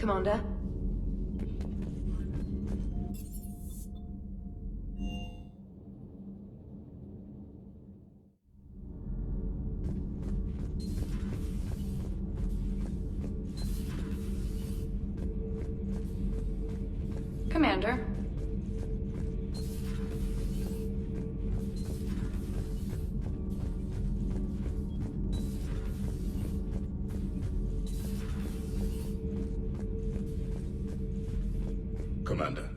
Commander. Commander. Commander.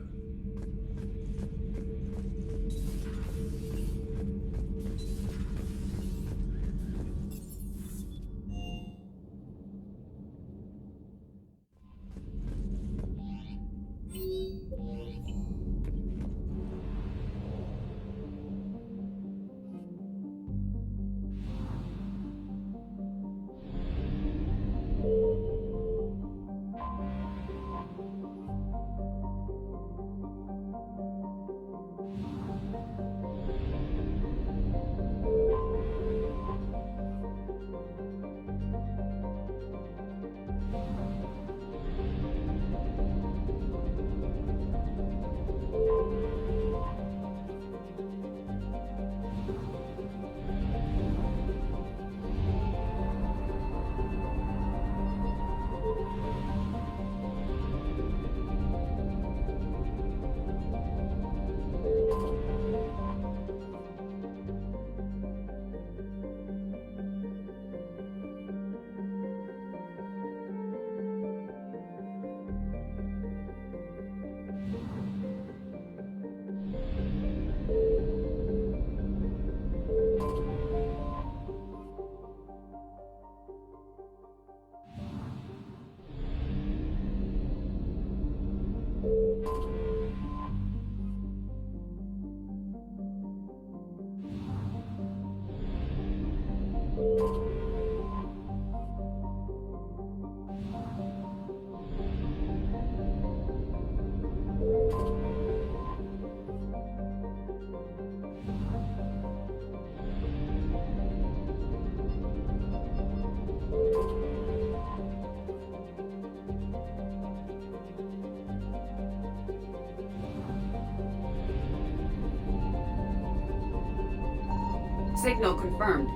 Signal confirmed.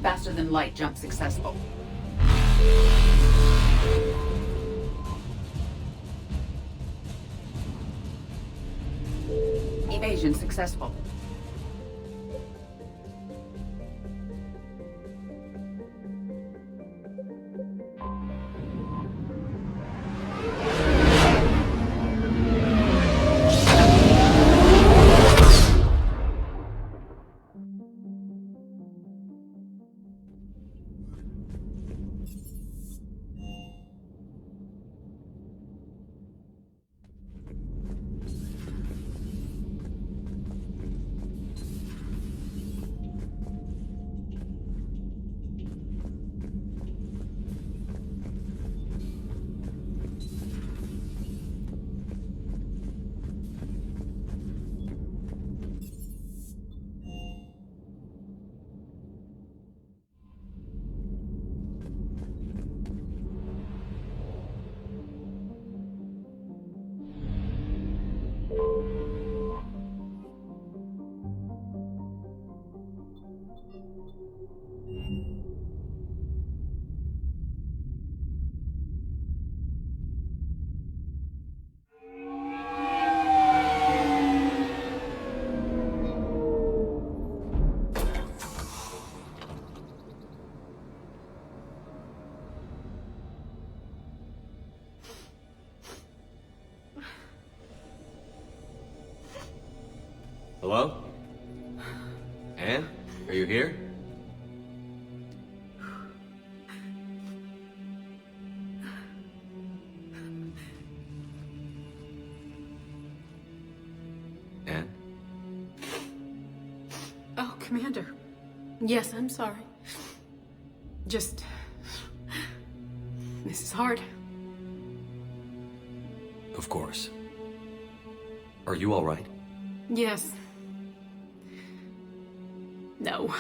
Faster than light jump successful. Evasion successful. Hello? Anne? Are you here? Anne? Oh, Commander. Yes, I'm sorry. Just... This is hard. Of course. Are you all right? Yes. No.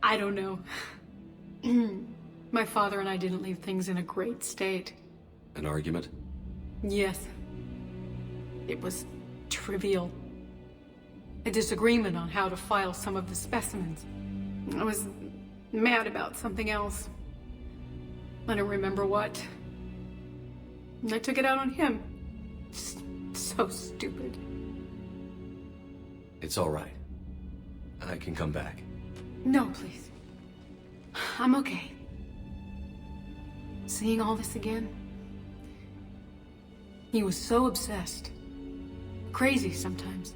I don't know. My father and I didn't leave things in a great state. An argument? Yes. It was trivial. A disagreement on how to file some of the specimens. I was mad about something else. I don't remember what. And I took it out on him. So stupid. It's all right. I can come back. No, please. I'm okay. Seeing all this again? He was so obsessed. Crazy sometimes.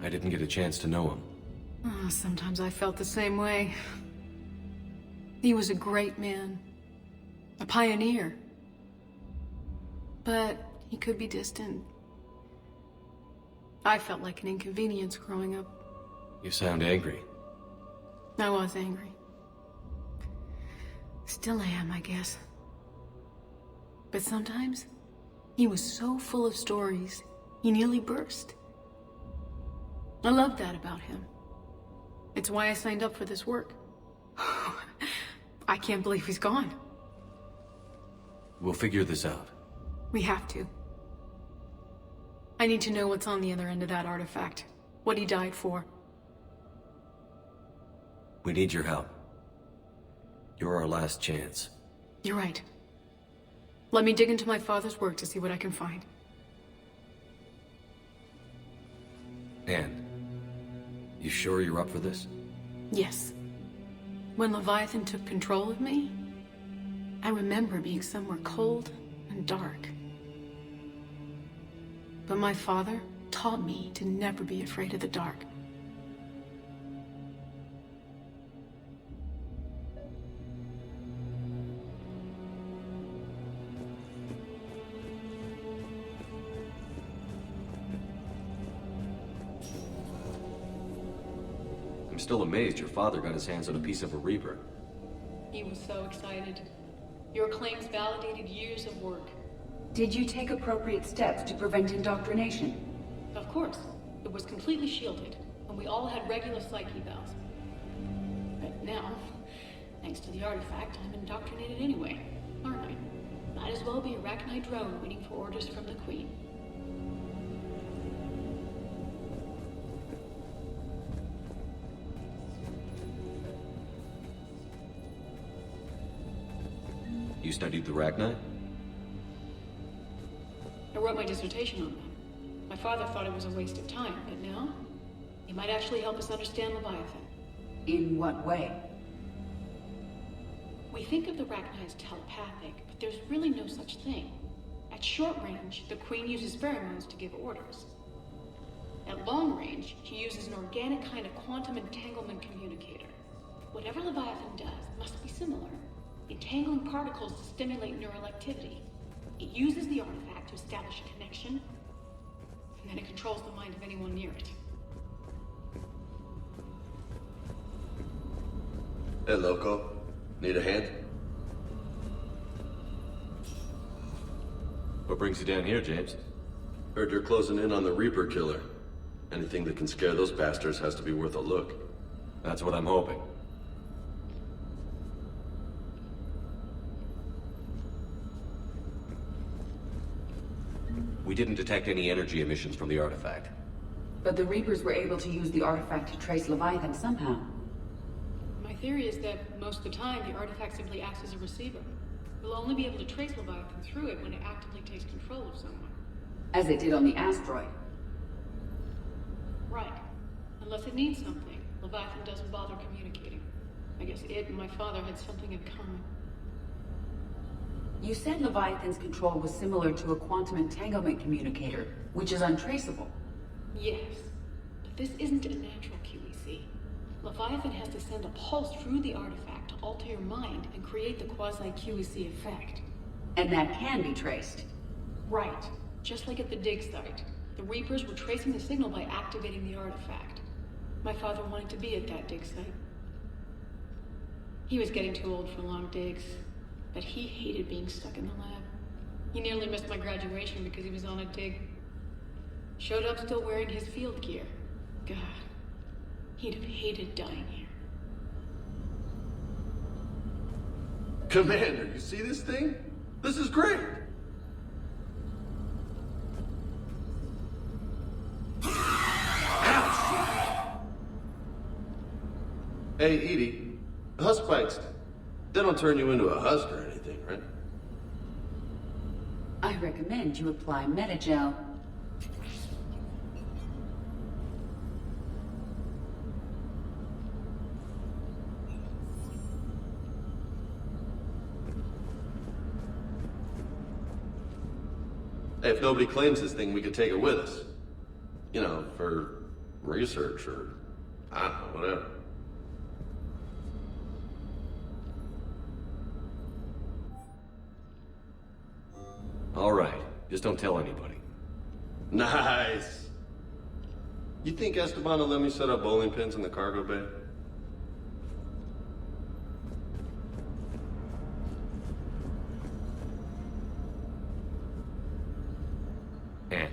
I didn't get a chance to know him. Oh, sometimes I felt the same way. He was a great man. A pioneer. But he could be distant. I felt like an inconvenience growing up. You sound angry. I was angry. Still am, I guess. But sometimes, he was so full of stories, he nearly burst. I loved that about him. It's why I signed up for this work. I can't believe he's gone. We'll figure this out. We have to. I need to know what's on the other end of that artifact. What he died for. We need your help. You're our last chance. You're right. Let me dig into my father's work to see what I can find. Anne, you sure you're up for this? Yes. When Leviathan took control of me, I remember being somewhere cold and dark. But my father taught me to never be afraid of the dark. I'm still amazed your father got his hands on a piece of a Reaper. He was so excited. Your claims validated years of work. Did you take appropriate steps to prevent indoctrination? Of course. It was completely shielded, and we all had regular psych evals. But now, thanks to the artifact, I'm indoctrinated anyway, aren't I? Might as well be a Arachnite drone waiting for orders from the Queen. You studied the Arachnite? I wrote my dissertation on them. My father thought it was a waste of time, but now, he might actually help us understand Leviathan. In what way? We think of the Arachnite as telepathic, but there's really no such thing. At short range, the Queen uses pheromones to give orders. At long range, she uses an organic kind of quantum entanglement communicator. Whatever Leviathan does must be similar, entangling particles to stimulate neural activity. It uses the artifact to establish a connection, and then it controls the mind of anyone near it. Hey, Loco. Need a hand? What brings you down here, James? Heard you're closing in on the Reaper killer. Anything that can scare those bastards has to be worth a look. That's what I'm hoping. We didn't detect any energy emissions from the artifact. But the Reapers were able to use the artifact to trace Leviathan somehow. My theory is that most of the time, the artifact simply acts as a receiver. We'll only be able to trace Leviathan through it when it actively takes control of someone. As it did on the asteroid. Right. Unless it needs something, Leviathan doesn't bother communicating. I guess it and my father had something in common. You said Leviathan's control was similar to a quantum entanglement communicator, which is untraceable. Yes, but this isn't a natural QEC. Leviathan has to send a pulse through the artifact to alter your mind and create the quasi-QEC effect. And that can be traced. Right. Just like at the dig site. The Reapers were tracing the signal by activating the artifact. My father wanted to be at that dig site. He was getting too old for long digs, but he hated being stuck in the lab. He nearly missed my graduation because he was on a dig. Showed up still wearing his field gear. God, he'd have hated dying here. Commander, you see this thing? This is great! Hey, Edie, husk spikes, they don't turn you into a husk or anything, right? I recommend you apply Metagel. Hey, if nobody claims this thing, we could take it with us. You know, for research or, I don't know, whatever. All right, just don't tell anybody. Nice! You think Esteban will let me set up bowling pins in the cargo bay? Anne,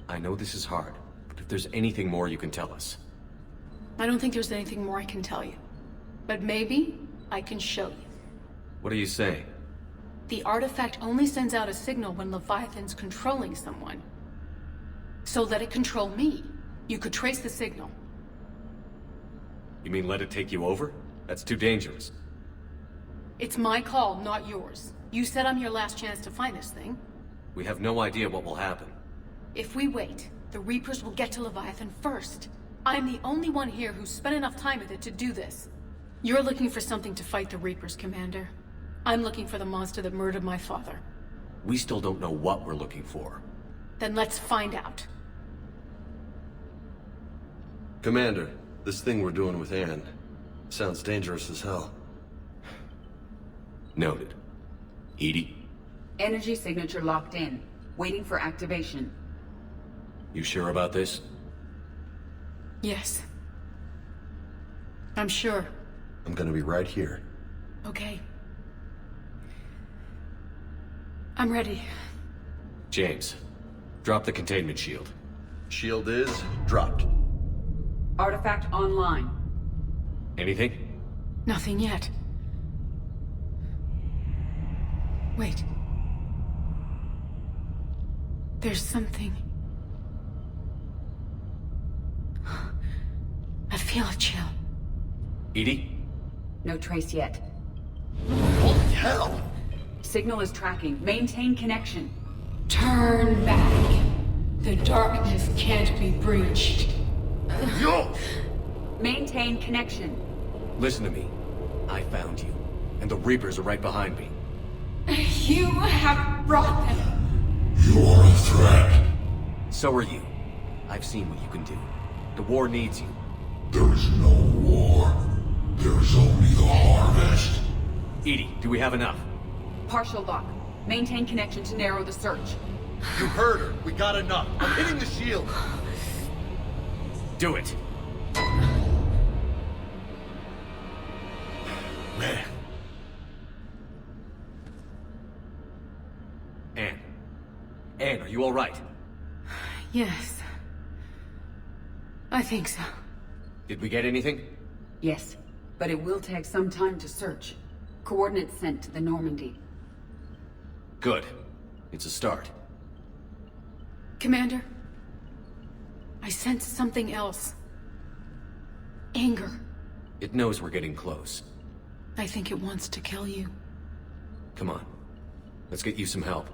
I know this is hard, but if there's anything more you can tell us. I don't think there's anything more I can tell you. But maybe I can show you. What are you saying? The artifact only sends out a signal when Leviathan's controlling someone. So let it control me. You could trace the signal. You mean let it take you over? That's too dangerous. It's my call, not yours. You said I'm your last chance to find this thing. We have no idea what will happen. If we wait, the Reapers will get to Leviathan first. I'm the only one here who's spent enough time with it to do this. You're looking for something to fight the Reapers, Commander. I'm looking for the monster that murdered my father. We still don't know what we're looking for. Then let's find out. Commander, this thing we're doing with Anne sounds dangerous as hell. Noted. Edie, Energy signature locked in. Waiting for activation. you sure about this? Yes. I'm sure. I'm gonna be right here. Okay. I'm ready. James, drop the containment shield. Shield is dropped. Artifact online. Anything? Nothing yet. Wait. There's something. I feel a chill. Edie? No trace yet. Holy hell! Signal is tracking. Maintain connection. Turn back. The darkness can't be breached. Yo! Maintain connection. Listen to me. I found you, and the Reapers are right behind me. You have brought them. You're a threat. So are you. I've seen what you can do. The war needs you. There is no war. There is only the harvest. Edie, do we have enough? Partial lock. Maintain connection to narrow the search. You heard her. We got enough. I'm hitting the shield. Do it. Man. Anne. Anne, are you all right? Yes. I think so. Did we get anything? Yes, but it will take some time to search. Coordinates sent to the Normandy. Good. It's a start. Commander, I sense something else. Anger. It knows we're getting close. I think it wants to kill you. Come on. Let's get you some help.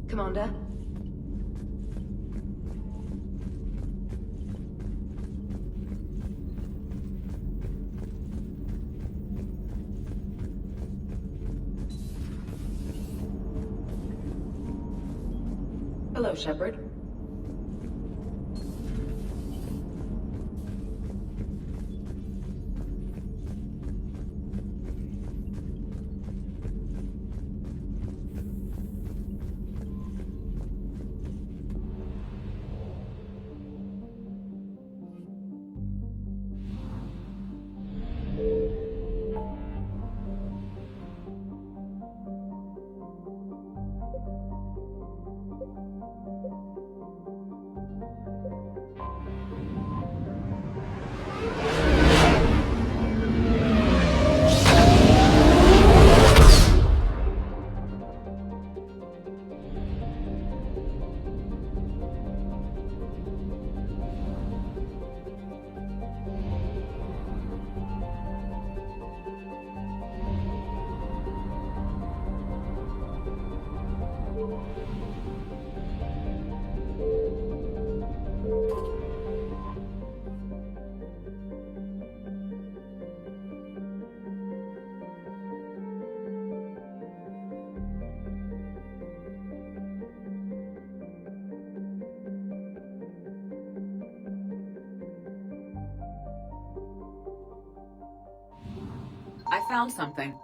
Commander? Hello, Shepard. I found something.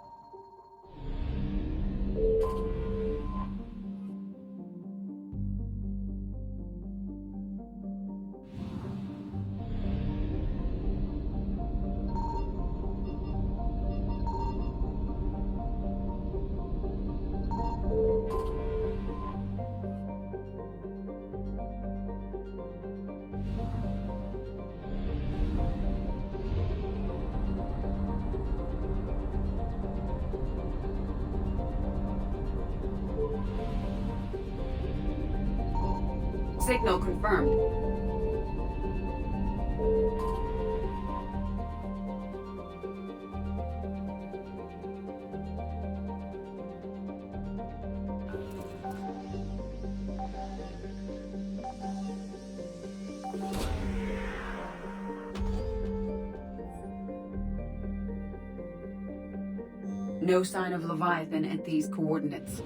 Signal confirmed. No sign of Leviathan at these coordinates.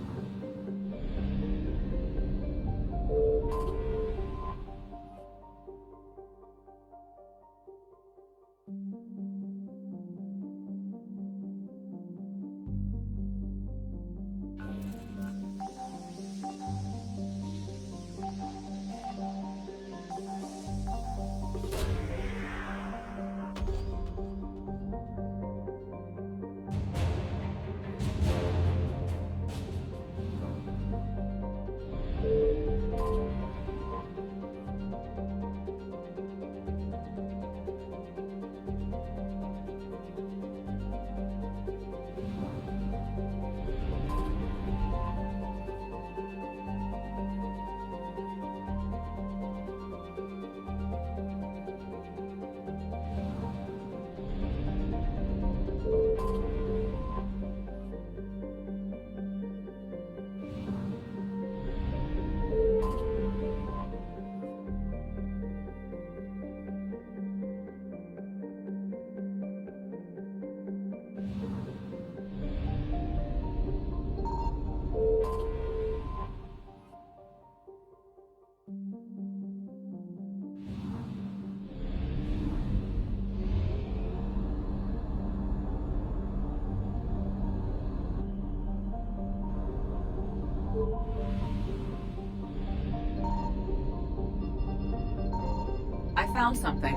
found something.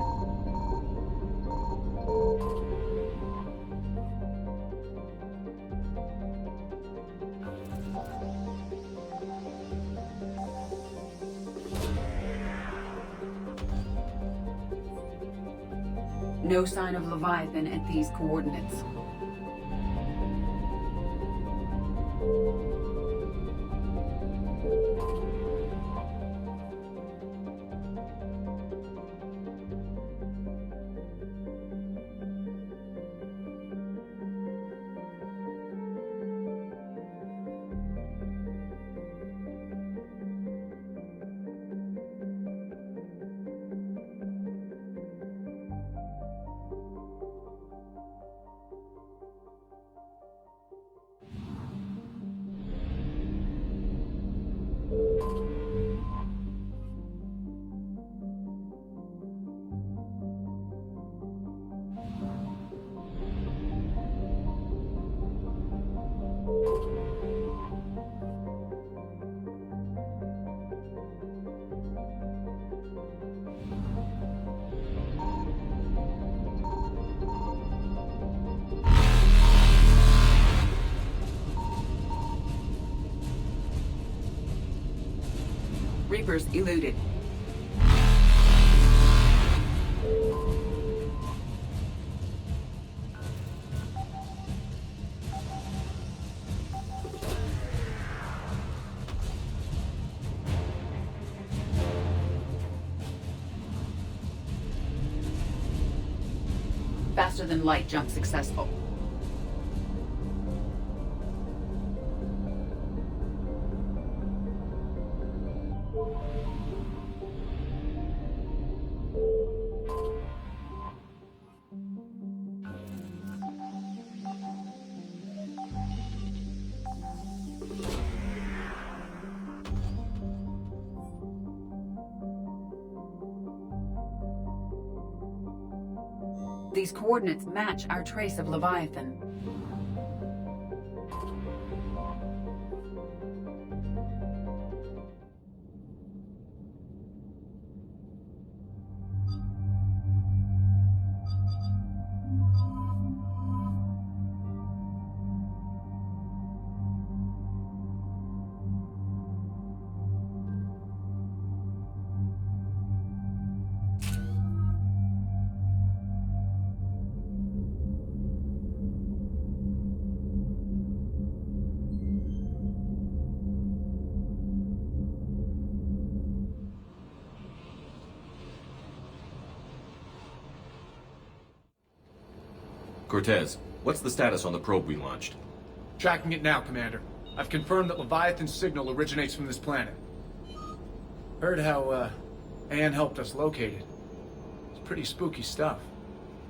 No sign of Leviathan at these coordinates. Reapers eluded. Faster than light jump successful. These coordinates match our trace of Leviathan. Cortez, what's the status on the probe we launched? Tracking it now, Commander. I've confirmed that Leviathan's signal originates from this planet. Heard how, Anne helped us locate it. It's pretty spooky stuff.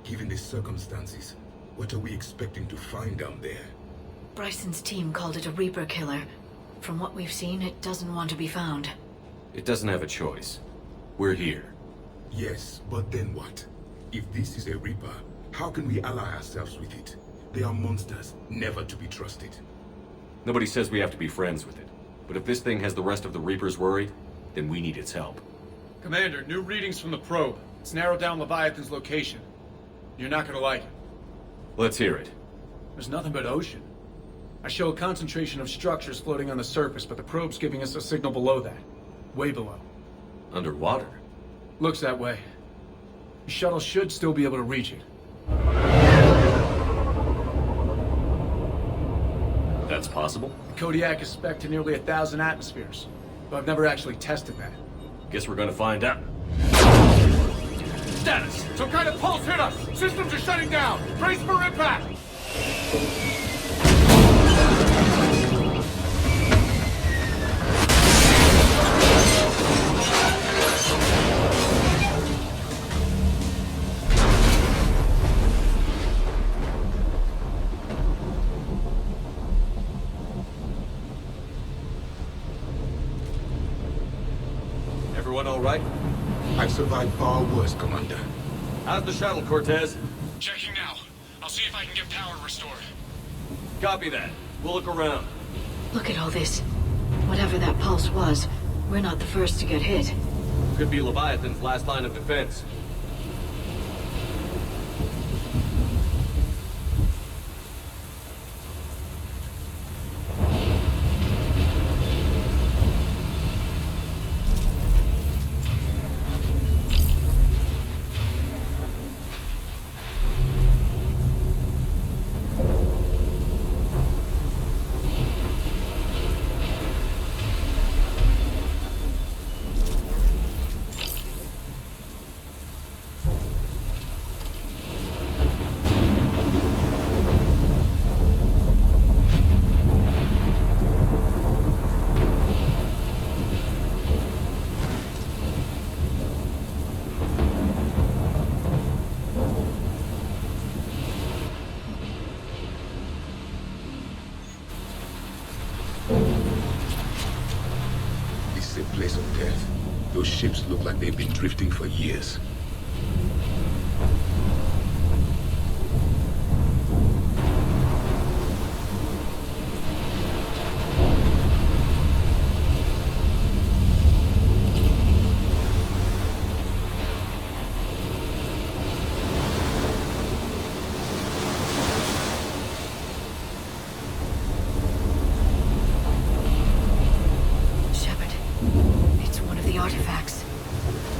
Given the circumstances, what are we expecting to find down there? Bryson's team called it a Reaper killer. From what we've seen, it doesn't want to be found. It doesn't have a choice. We're here. Yes, but then what? If this is a Reaper, how can we ally ourselves with it? They are monsters, never to be trusted. Nobody says we have to be friends with it. But if this thing has the rest of the Reapers worried, then we need its help. Commander, new readings from the probe. It's narrowed down Leviathan's location. You're not gonna like it. Let's hear it. There's nothing but ocean. I show a concentration of structures floating on the surface, but the probe's giving us a signal below that. Way below. Underwater? Looks that way. The shuttle should still be able to reach it. That's possible? The Kodiak is spec'd to nearly 1,000 atmospheres, but I've never actually tested that. Guess we're gonna find out. Status! Some kind of pulse hit us! Systems are shutting down! Brace for impact! Everyone all right? I've survived far worse, Commander. How's the shuttle, Cortez? Checking now. I'll see if I can get power restored. Copy that. We'll look around. Look at all this. Whatever that pulse was, we're not the first to get hit. Could be Leviathan's last line of defense. This is a place of death. Those ships look like they've been drifting for years.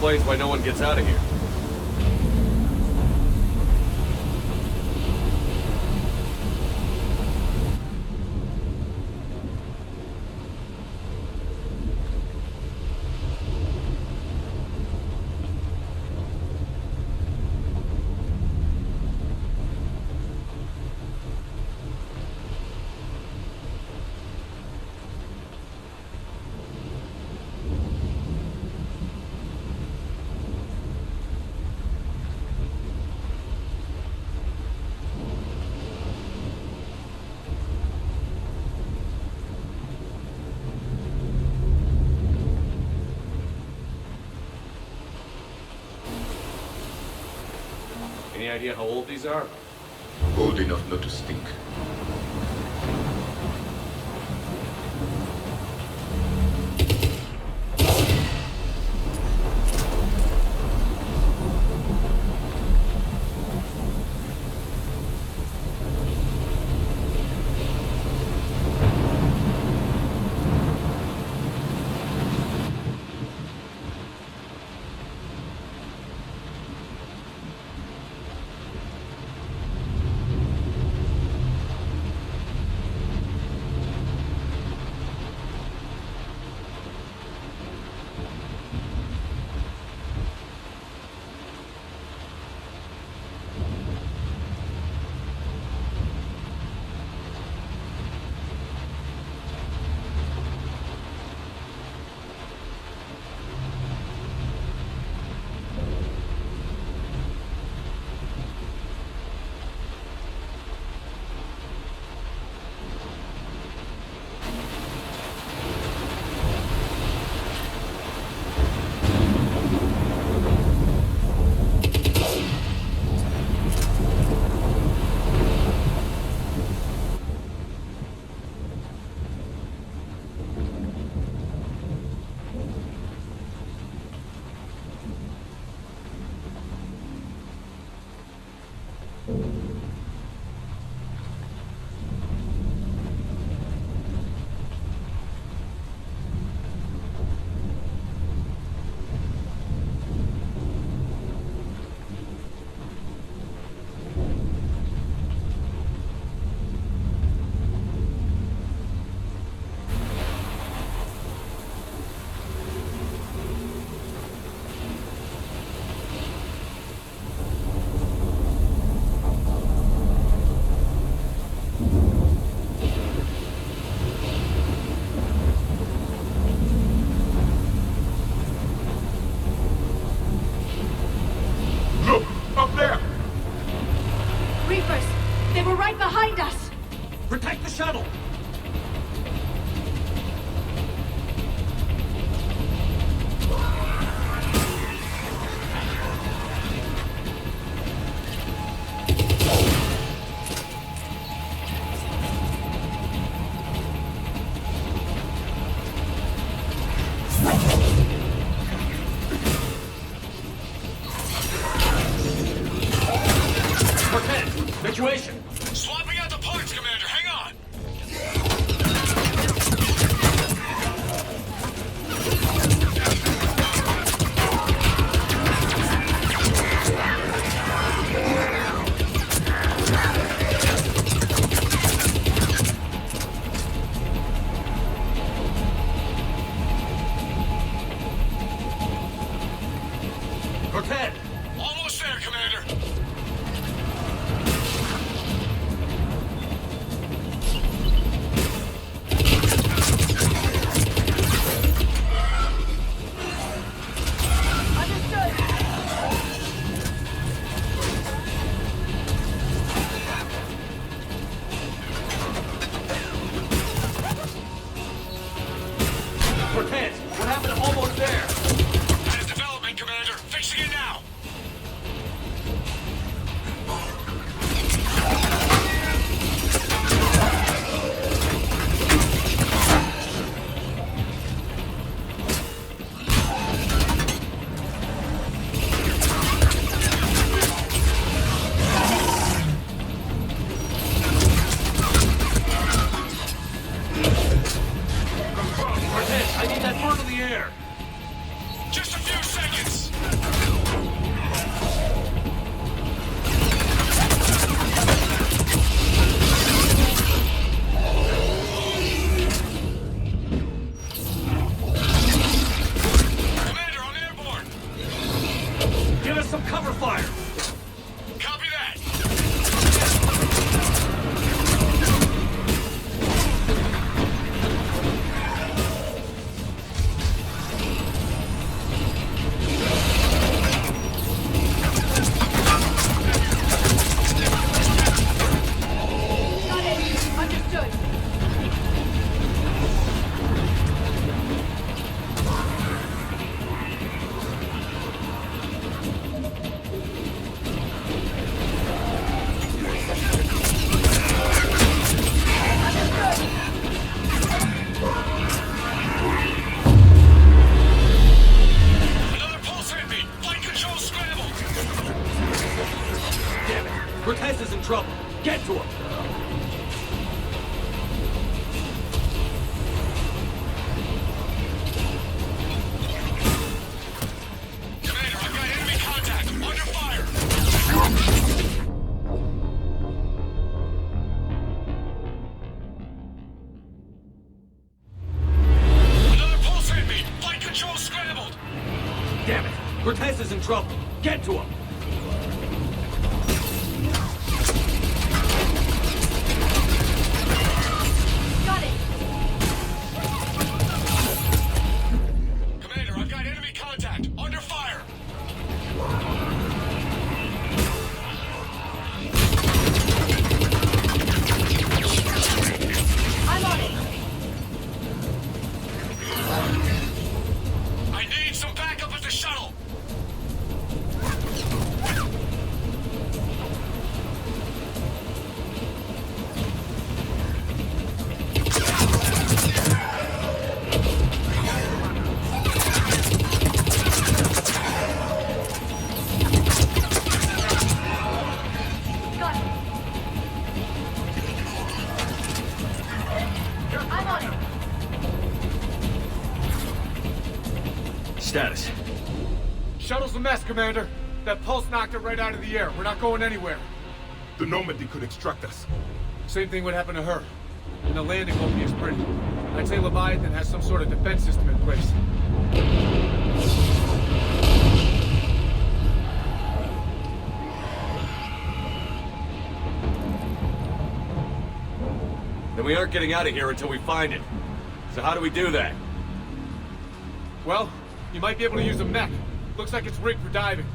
Explains why no one gets out of here. Any idea how old these are? Old enough not to stink. Protect the shuttle! Situation! Swapping out the parts, Commander. Hang on. Cortez! Almost there, Commander. Cortez, what happened to almost there? That is development, Commander. Fixing it now. Cortez, I need that bird in the air. Just a few seconds. Commander, I'm airborne. Give us some cover fire. Copy that. Got it. Understood. Another pulse hit me. Flight control scrambled. Damn it. Cortez is in trouble. Get to him. Commander, I've got enemy contact. Under fire. Another pulse hit me. Flight control scrambled. Damn it. Cortez is in trouble. Get to him. Got it. Commander, I've got enemy contact. Under fire. I'm on it. I need some backup at the shuttle. Got it. I'm on it. Status. Shuttle's a mess, Commander. That pulse knocked it right out of the air. We're not going anywhere. The Normandy could extract us. Same thing would happen to her. And the landing won't be as pretty. I'd say Leviathan has some sort of defense system in place. Then we aren't getting out of here until we find it. So how do we do that? Well, you might be able to use a mech. Looks like it's rigged for diving.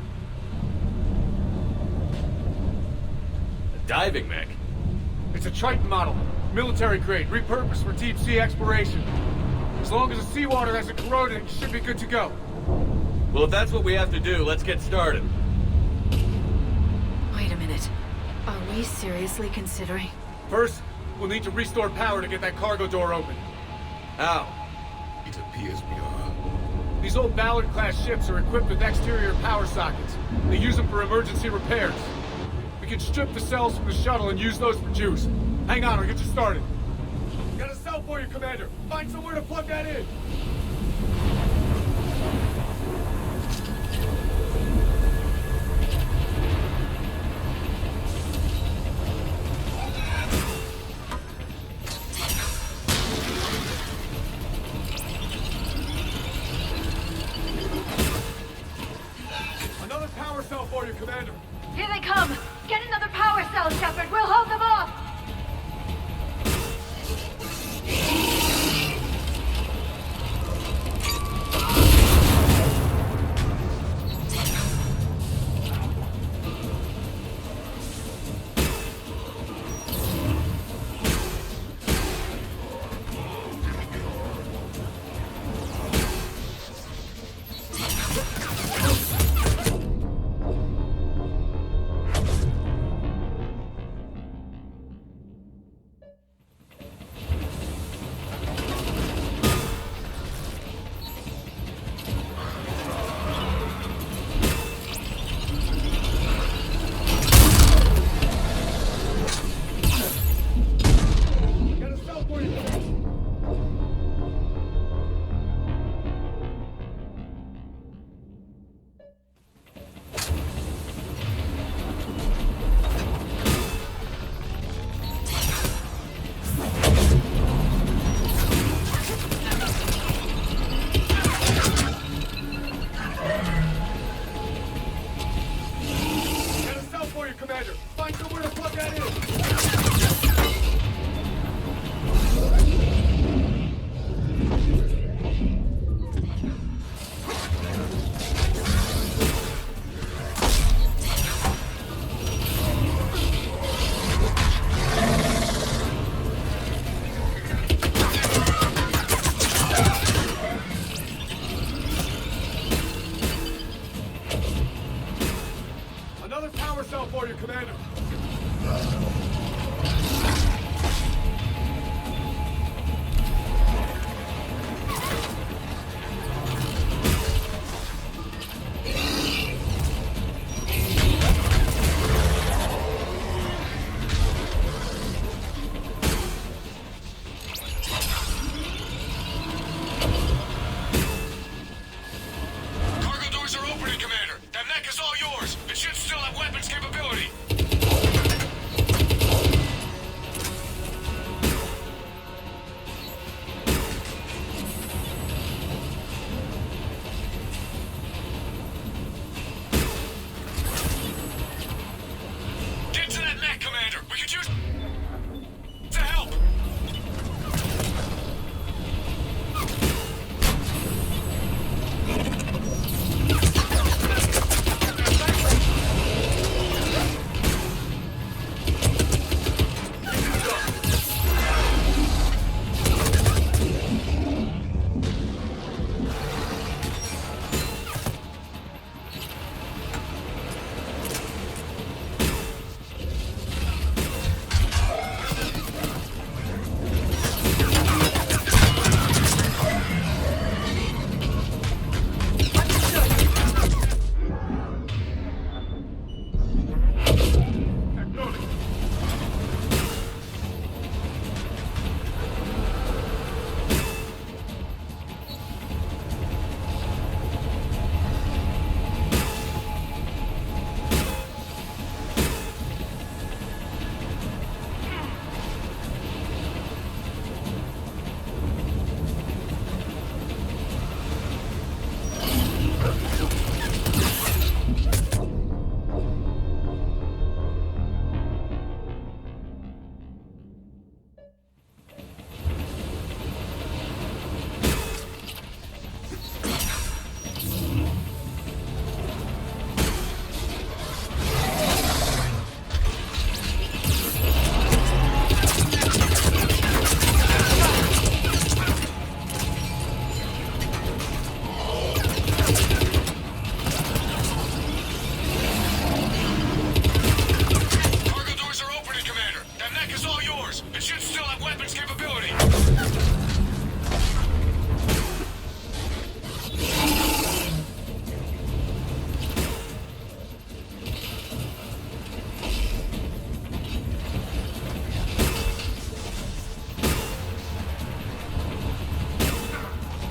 A diving mech? It's a Triton model. Military grade, repurposed for deep sea exploration. As long as the seawater hasn't corroded, it should be good to go. Well, if that's what we have to do, let's get started. Wait a minute. Are we seriously considering? First, we'll need to restore power to get that cargo door open. How? It appears we are. These old Ballard-class ships are equipped with exterior power sockets. They use them for emergency repairs. We can strip the cells from the shuttle and use those for juice. Hang on, I'll get you started. Got a cell for you, Commander. Find somewhere to plug that in. Another power cell for you, Commander. Here they come. Get another power cell, Shepard. We'll hold them off.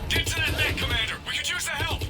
Get to that net, Commander! We could use the help!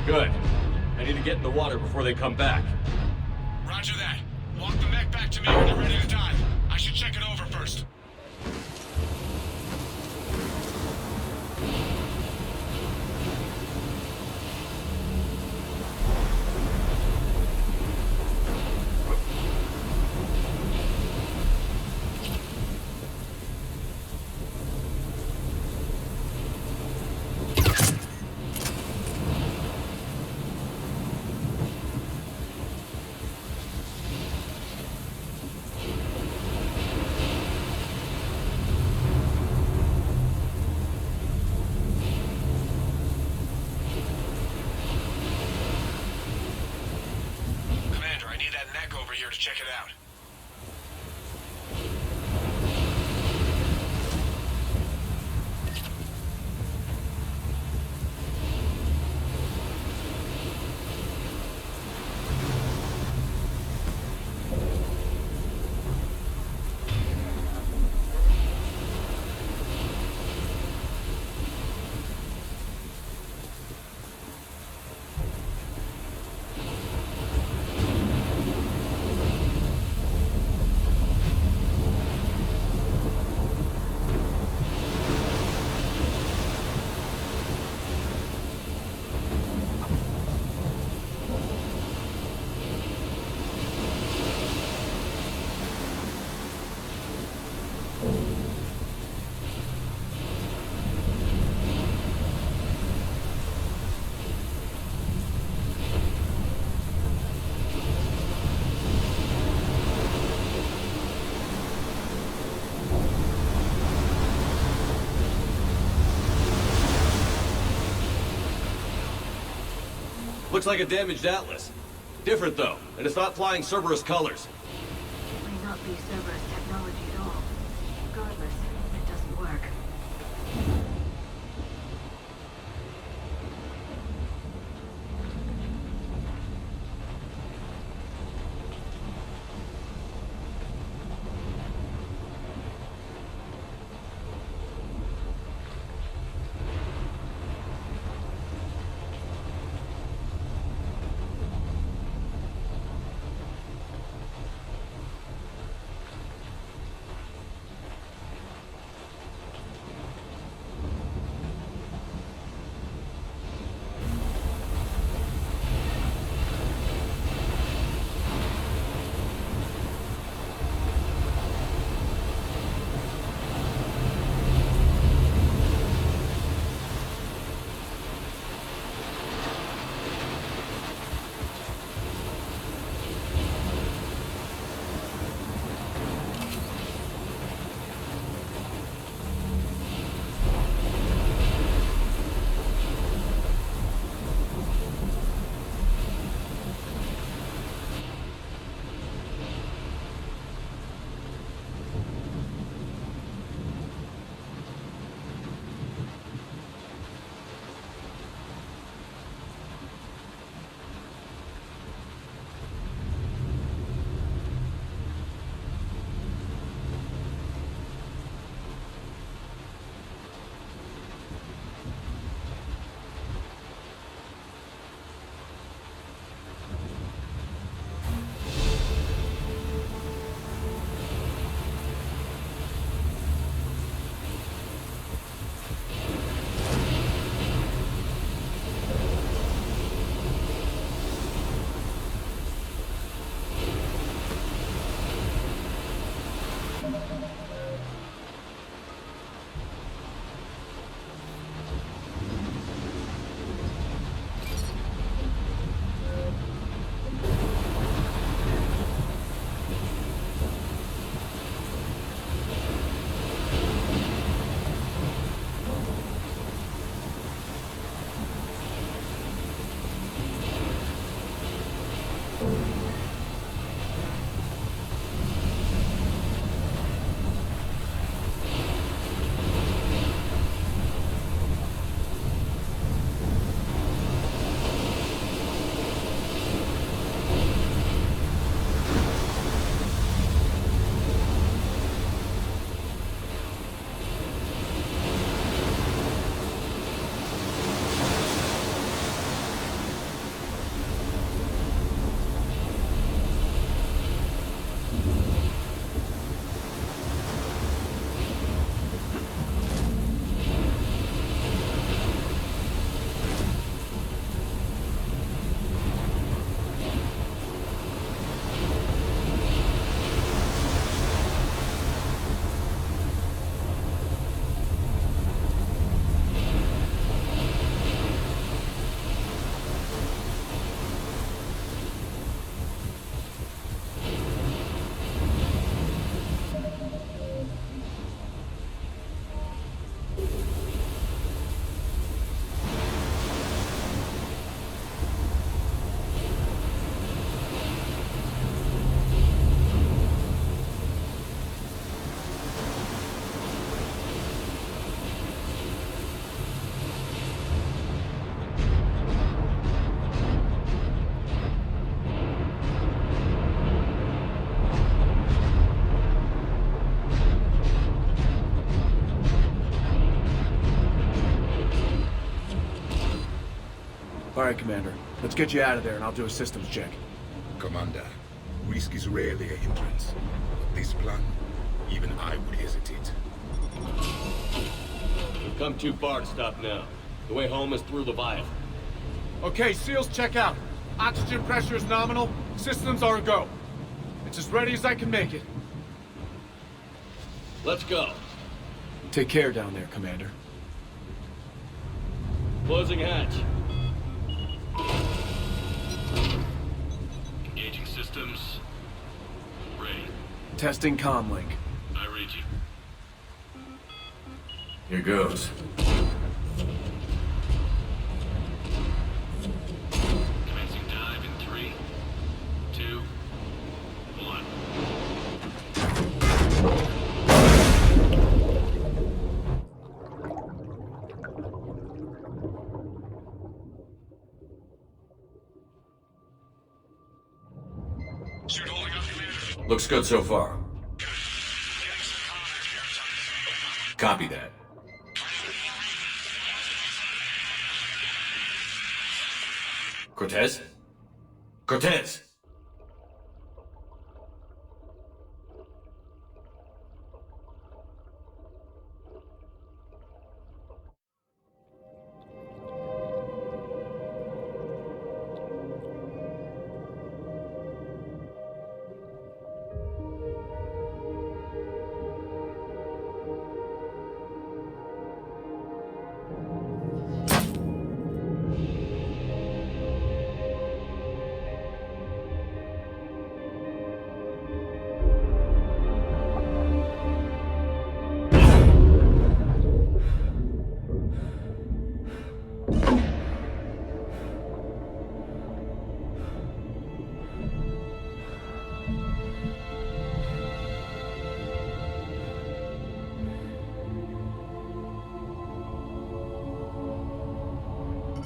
Good. I need to get in the water before they come back. Roger that. Walk the mech back to me when you're ready to dive. I should check it over first. Over here to check it out. Looks like a damaged Atlas. Different though, and it's not flying Cerberus colors. May not be Cerberus technology at all. Regardless, it doesn't work. Alright, Commander. Let's get you out of there and I'll do a systems check. Commander, risk is rarely a hindrance. But this plan, even I would hesitate. We've come too far to stop now. The way home is through Leviafan. Okay, SEALs, check out. Oxygen pressure is nominal. Systems are a go. It's as ready as I can make it. Let's go. Take care down there, Commander. Closing hatch. Engaging systems. Ready. Testing comlink. I read you. Here goes. Commencing dive in 3, 2, 1. Suit holding up, Commander. Looks good so far. Getting some contact here. Copy that. Cortez? Cortez!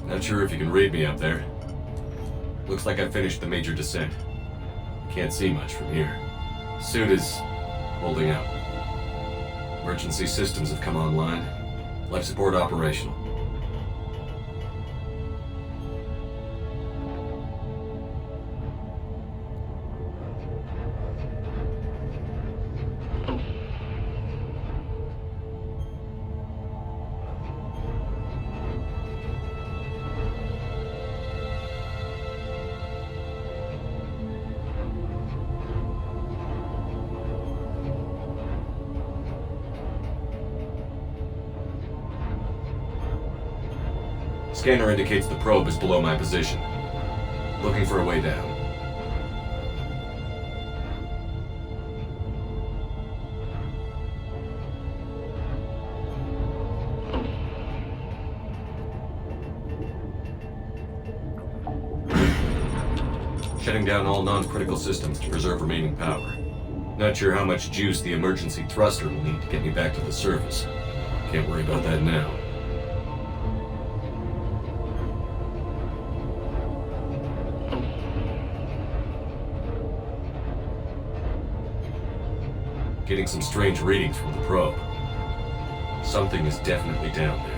Not sure if you can read me up there. Looks like I finished the major descent. Can't see much from here. Suit is holding out. Emergency systems have come online. Life support operational. Scanner indicates the probe is below my position. Looking for a way down. Shutting down all non-critical systems to preserve remaining power. Not sure how much juice the emergency thruster will need to get me back to the surface. Can't worry about that now. Getting some strange readings from the probe. Something is definitely down there.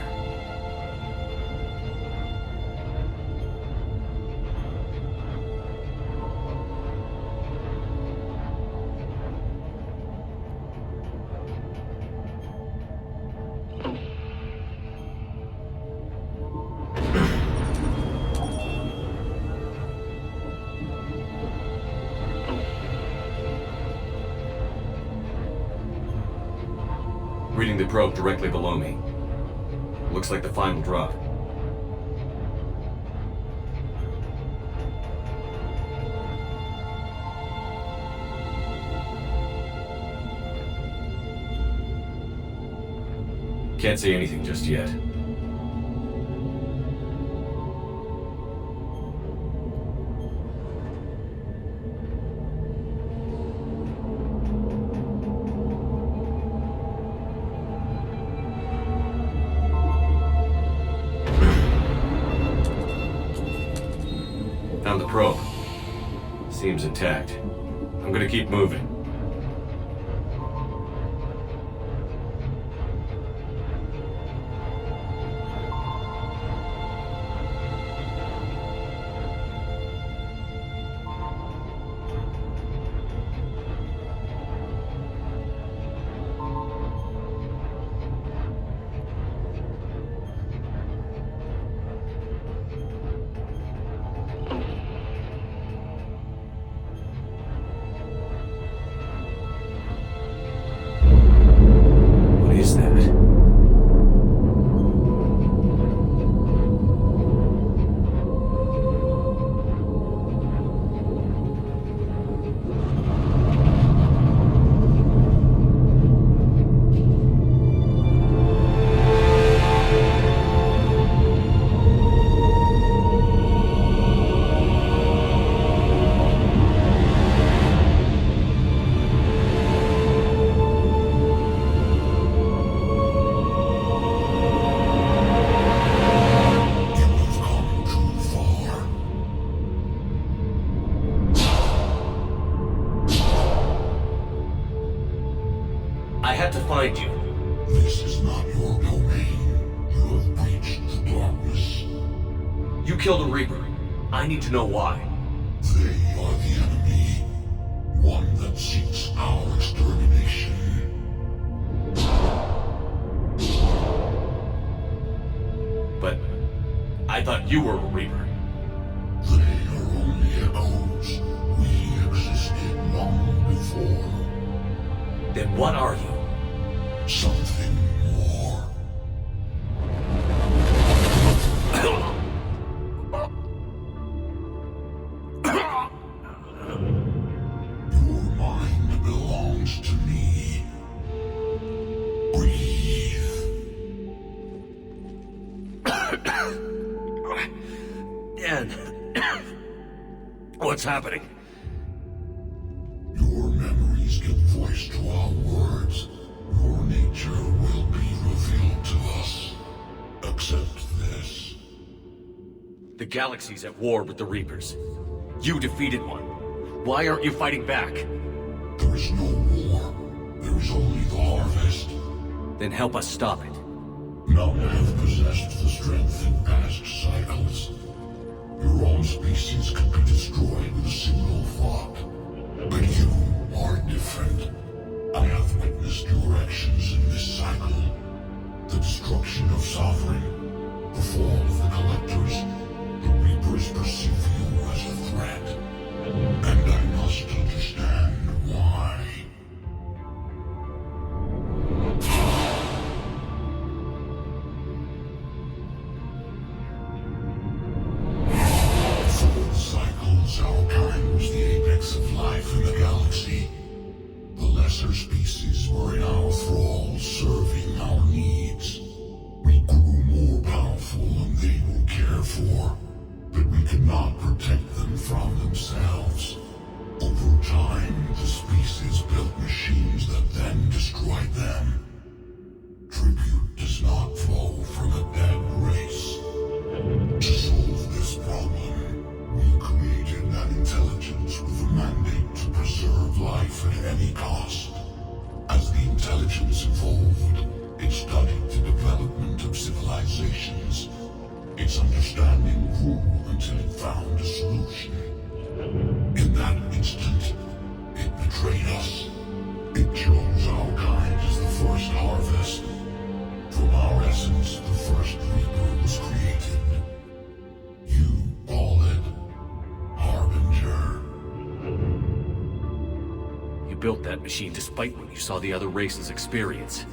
Reading the probe directly below me. Looks like the final drop. Can't see anything just yet. Found the probe. Seems intact. I'm gonna keep moving. find you. This is not your domain. You have breached the darkness. You killed a Reaper. I need to know why. They are the enemy. One that seeks our extermination. But I thought you were a Reaper. They are only echoes. We existed long before. Then what are you? Something more. Your mind belongs to me. Breathe. Dan, what's happening? Your memories give voice to our words. Your nature will be revealed to us. Accept this. The galaxy's at war with the Reapers. You defeated one. Why aren't you fighting back? There is no war. There is only the harvest. Then help us stop it. None have possessed the strength in past cycles. Your own species could be destroyed with a single thought. But you are different. I have witnessed your actions in this cycle. The destruction of Sovereign, the fall of the Collectors. The Reapers perceive you as a threat. And I must understand why. Before the cycles, our kind was the apex of life in the galaxy. The lesser species were in our thrall, serving our needs. We grew more powerful and they were cared for, but we could not protect them from themselves. Over time, the species built machines that then destroyed them. Tribute does not flow from a dead race. To solve this problem, we created an intelligence with a mandate to preserve life at any cost. As the intelligence evolved, it studied the development of civilizations. Its understanding grew until it found a solution. In that instant, it betrayed us. It chose our kind as the first harvest. From our essence, the first Reaper was created. You call it Harbinger. You built that machine despite what you saw the other races experience.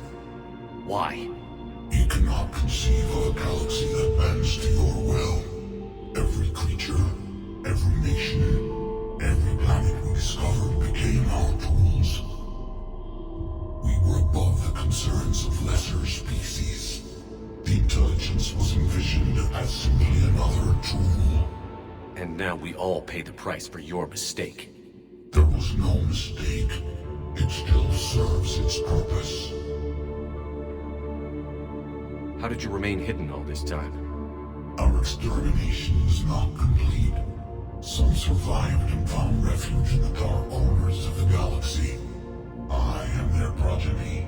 Why? You cannot conceive of a galaxy that bends to your will. Every creature, every nation, every planet we discovered became our tools. We were above the concerns of lesser species. The intelligence was envisioned as simply another tool. And now we all pay the price for your mistake. There was no mistake. It still serves its purpose. How did you remain hidden all this time? Our extermination is not complete. Some survived and found refuge in the dark corners of the galaxy. I am their progeny.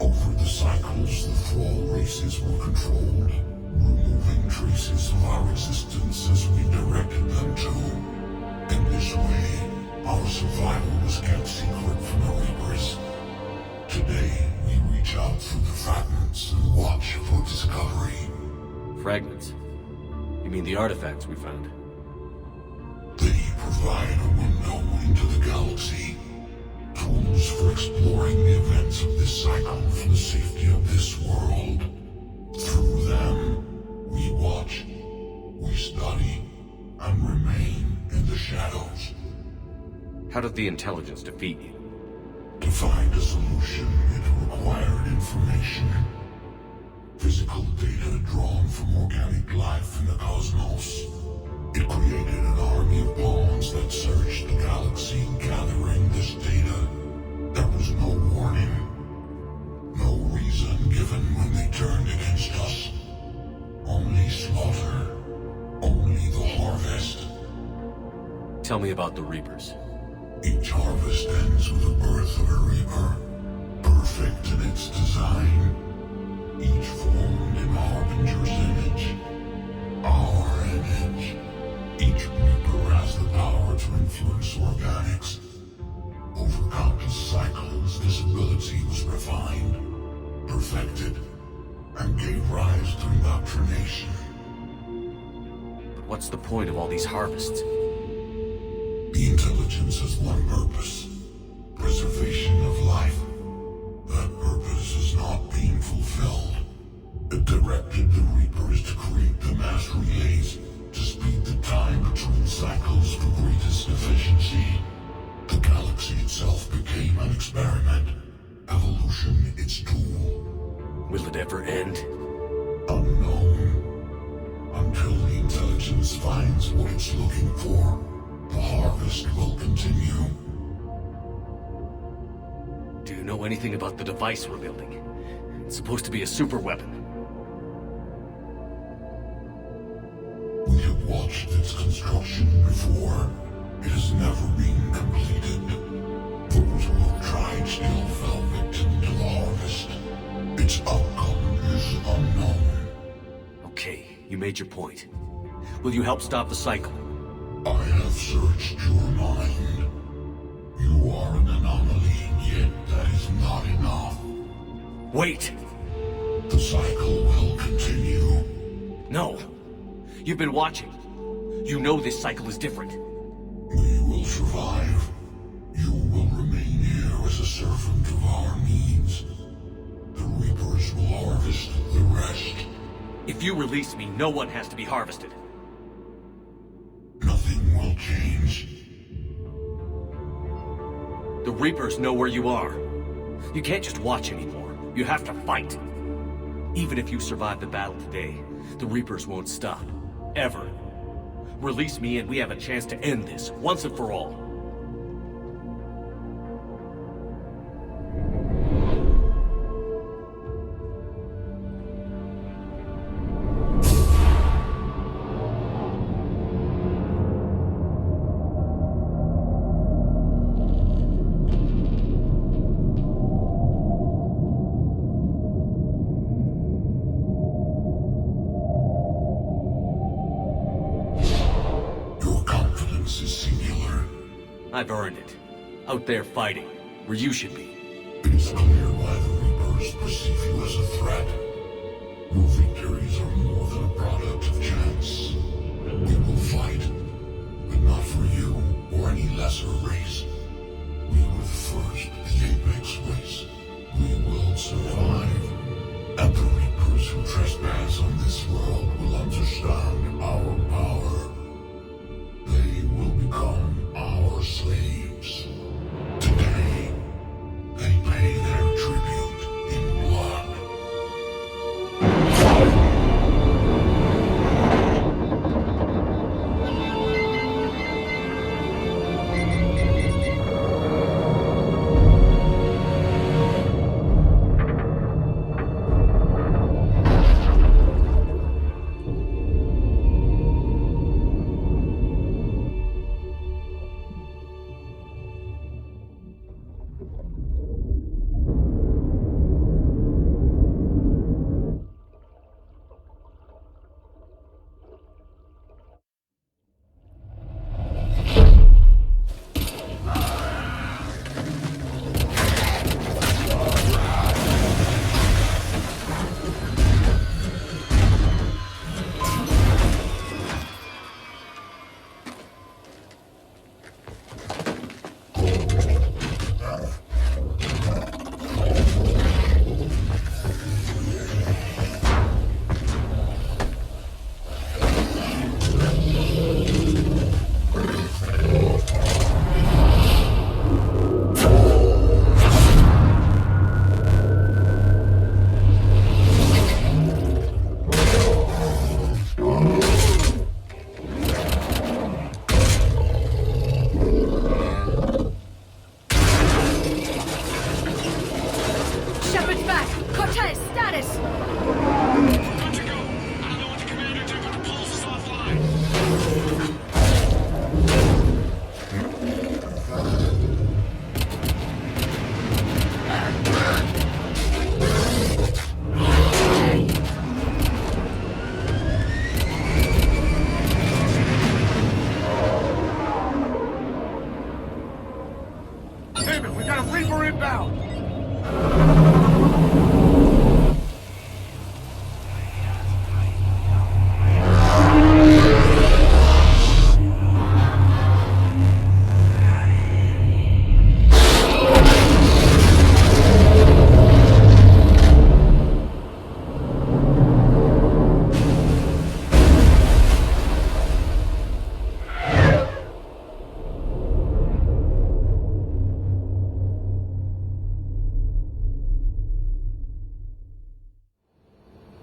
Over the cycles, the thrall races were controlled, removing traces of our existence as we directed them to. In this way, our survival was kept secret from the Reapers. Today, we reach out through the fragments and watch for discovery. Fragments? You mean the artifacts we found? They provide a window into the galaxy. Tools for exploring the events of this cycle for the safety of this world. Through them, we watch, we study, and remain in the shadows. How did the intelligence defeat you? To find a solution, it required information. Physical data drawn from organic life in the cosmos. It created an army of pawns that searched the galaxy gathering this data. There was no warning. No reason given when they turned against us. Only slaughter. Only the harvest. Tell me about the Reapers. Each harvest ends with the birth of a Reaper. Perfect perfect in its design, each formed in Harbinger's image, our image. Each Reaper has the power to influence organics. Over countless cycles, this ability was refined, perfected, and gave rise to indoctrination. But what's the point of all these harvests? The intelligence has one purpose: preservation of life. That purpose is not being fulfilled. The directive the Reaper is to create the mass relays to speed the time between cycles for greatest efficiency. The galaxy itself became an experiment. Evolution its tool. Will it ever end? Unknown. Until the intelligence finds what it's looking for, the harvest will continue. Do you know anything about the device we're building? It's supposed to be a super weapon. We have watched its construction before. It has never been completed. Those who have tried still fell victim to the harvest. Its outcome is unknown. Okay, you made your point. Will you help stop the cycle? I have searched your mind. You are an anomaly, yet that is not enough. Wait! The cycle will continue. No! You've been watching. You know this cycle is different. We will survive. You will remain here as a servant of our needs. The Reapers will harvest the rest. If you release me, no one has to be harvested. Nothing will change. The Reapers know where you are. You can't just watch anymore. You have to fight. Even if you survive the battle today, the Reapers won't stop. Ever. Release me and we have a chance to end this, once and for all. I've earned it. Out there fighting, where you should be. It is clear why the Reapers perceive you as a threat. Your victories are more than a product of chance. We will fight, but not for you or any lesser race. We were the first, the Apex race. We will survive. And the Reapers who trespass on this world will understand our power. They will become our slaves. Today, they pay their tribute in blood.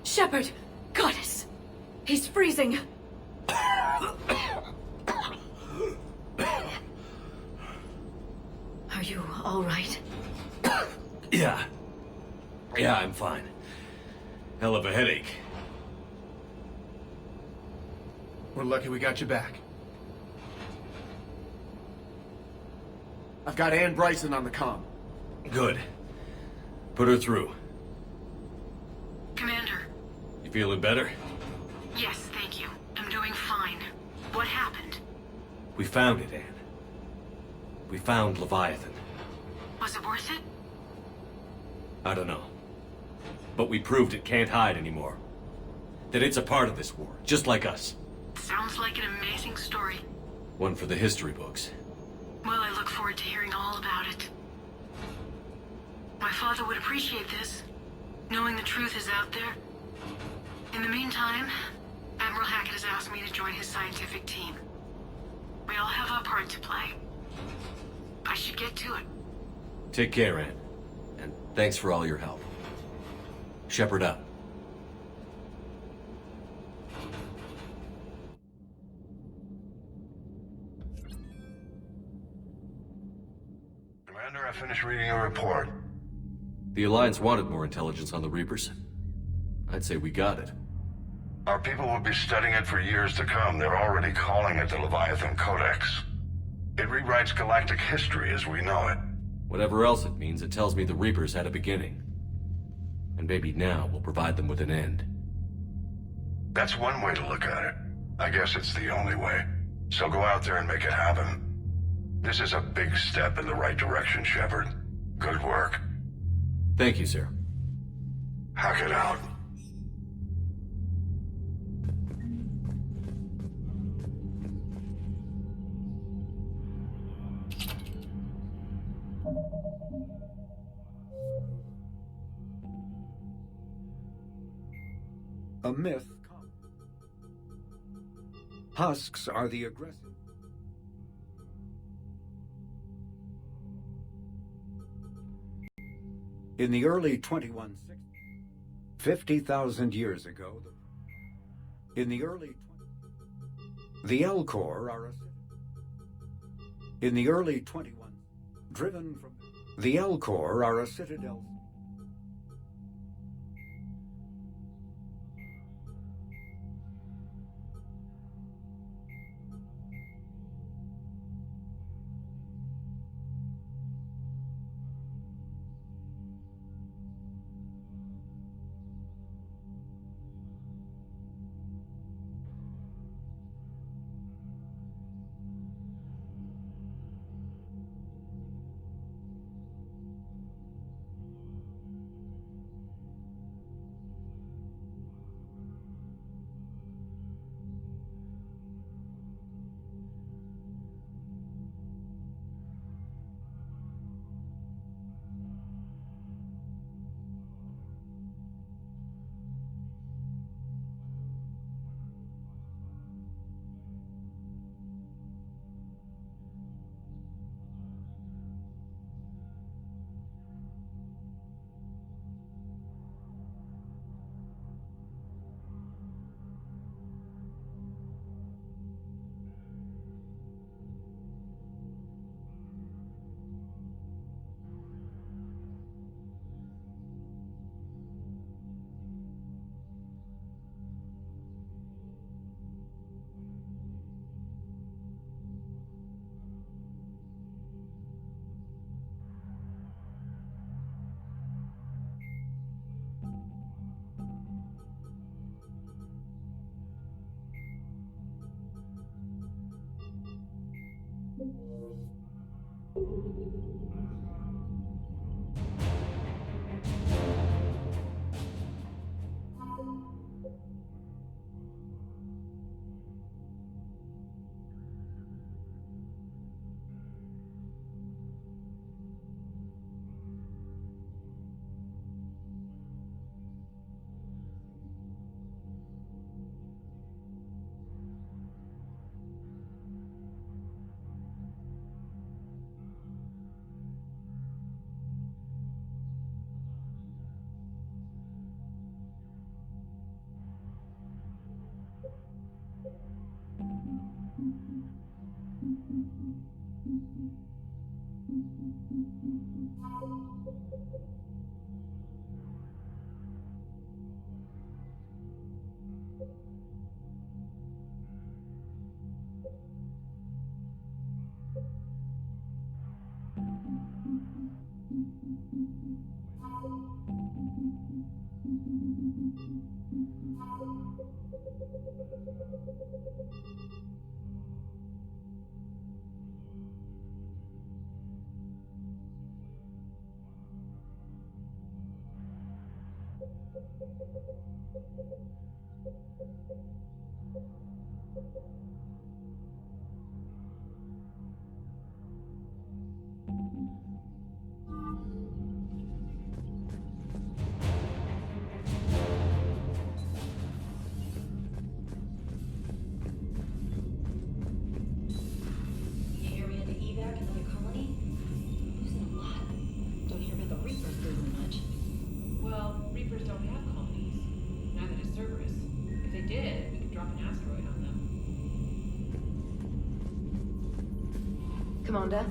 Shepard! Goddess! He's freezing! Are you all right? Yeah. Yeah, I'm fine. Hell of a headache. We're lucky we got you back. I've got Ann Bryson on the comm. Good. Put her through. Commander. You feeling better? Yes, thank you. I'm doing fine. What happened? We found it, Anne. We found Leviathan. Was it worth it? I don't know. But we proved it can't hide anymore. That it's a part of this war, just like us. Sounds like an amazing story. One for the history books. Well, I look forward to hearing all about it. My father would appreciate this, knowing the truth is out there. In the meantime, Admiral Hackett has asked me to join his scientific team. We all have our part to play. I should get to it. Take care, Anne. And thanks for all your help. Shepard up. Commander, I finished reading your report. The Alliance wanted more intelligence on the Reapers. I'd say we got it. Our people will be studying it for years to come. They're already calling it the Leviathan Codex. It rewrites galactic history as we know it. Whatever else it means, it tells me the Reapers had a beginning. And maybe now we'll provide them with an end. That's one way to look at it. I guess it's the only way. So go out there and make it happen. This is a big step in the right direction, Shepard. Good work. Thank you, sir. Hackett out. A myth. Husks are the aggressive. In the early 2160s, 50,000 years ago, the Elcor are a... In the early 21... Driven from... The Elcor are a citadel... You hear we had to evac another colony? Losing a lot. Don't hear about the Reapers losing much. Well, Reapers don't have colonies. Neither does Cerberus. If they did, we could drop an asteroid on them. Commander?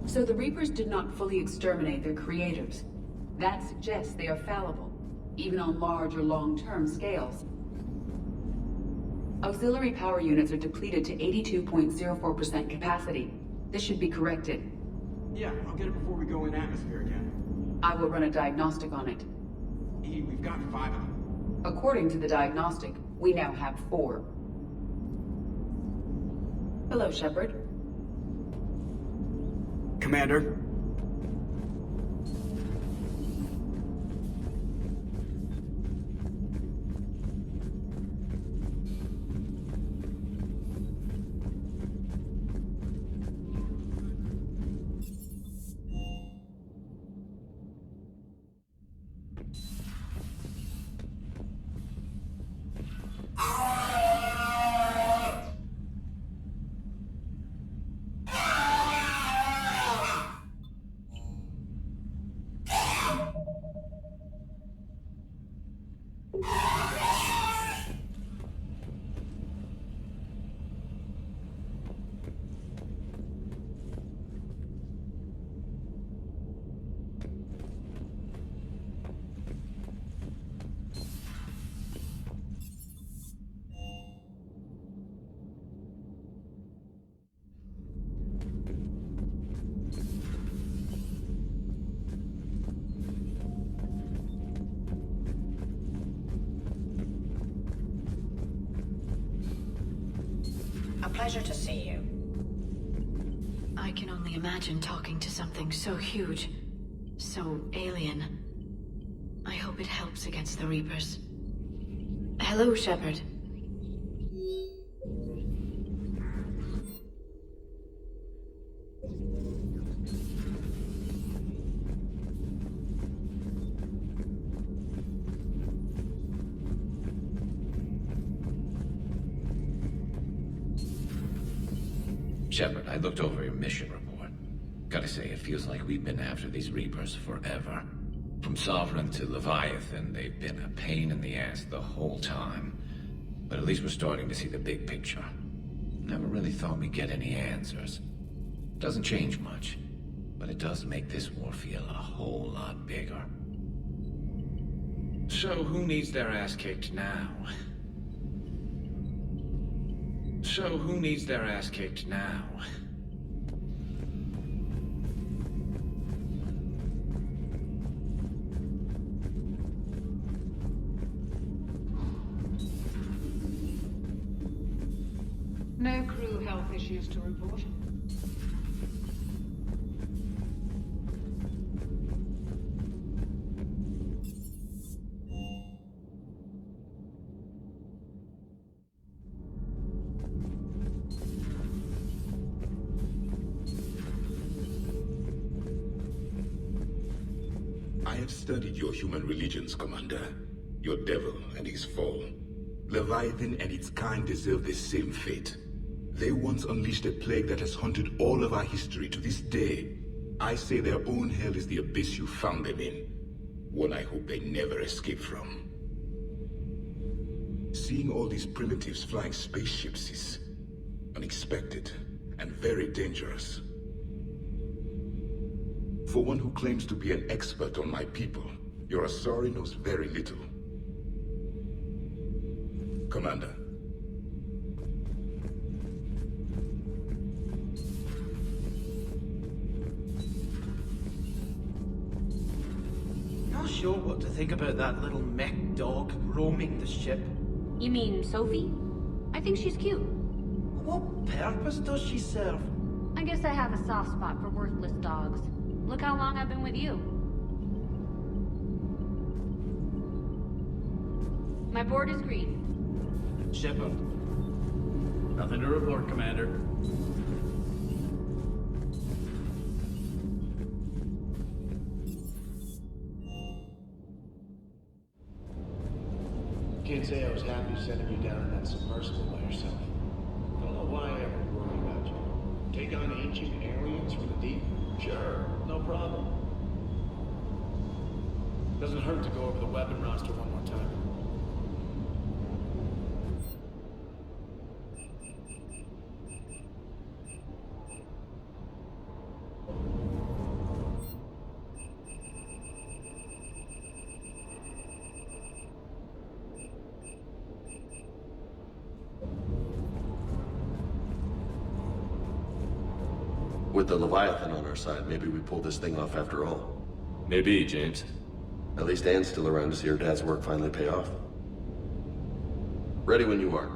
So the Reapers did not fully exterminate their creators. That suggests they are fallible, even on large or long-term scales. Auxiliary power units are depleted to 82.04% capacity. This should be corrected. Yeah, I'll get it before we go in atmosphere again. I will run a diagnostic on it. E, we've got 5 of them. According to the diagnostic, we now have 4. Hello, Shepard. Commander? A pleasure to see you. I can only imagine talking to something so huge, so alien. I hope it helps against the Reapers. Hello, Shepard. Shepard, I looked over your mission report. Gotta say, it feels like we've been after these Reapers forever. From Sovereign to Leviathan, they've been a pain in the ass the whole time. But at least we're starting to see the big picture. Never really thought we'd get any answers. Doesn't change much, but it does make this war feel a whole lot bigger. So who needs their ass kicked now? So who needs their ass kicked now? No crew health issues to report. I have studied your human religions, Commander. Your devil and his fall. Leviathan and its kind deserve the same fate. They once unleashed a plague that has haunted all of our history to this day. I say their own hell is the abyss you found them in. One I hope they never escape from. Seeing all these primitives flying spaceships is unexpected and very dangerous. For one who claims to be an expert on my people, your Asari knows very little. Commander. Not sure what to think about that little mech dog roaming the ship. You mean Sophie? I think she's cute. What purpose does she serve? I guess I have a soft spot for worthless dogs. Look how long I've been with you. My board is green. Shepard. Nothing to report, Commander. Can't say I was happy sending you down in that submersible by yourself. Don't know why I ever worry about you. Take on ancient aliens from the deep? Sure, no problem. Doesn't hurt to go over the weapon roster one more time. With the Leviathan on our side, maybe we pull this thing off after all. Maybe, James. At least Anne's still around to see her dad's work finally pay off. Ready when you are.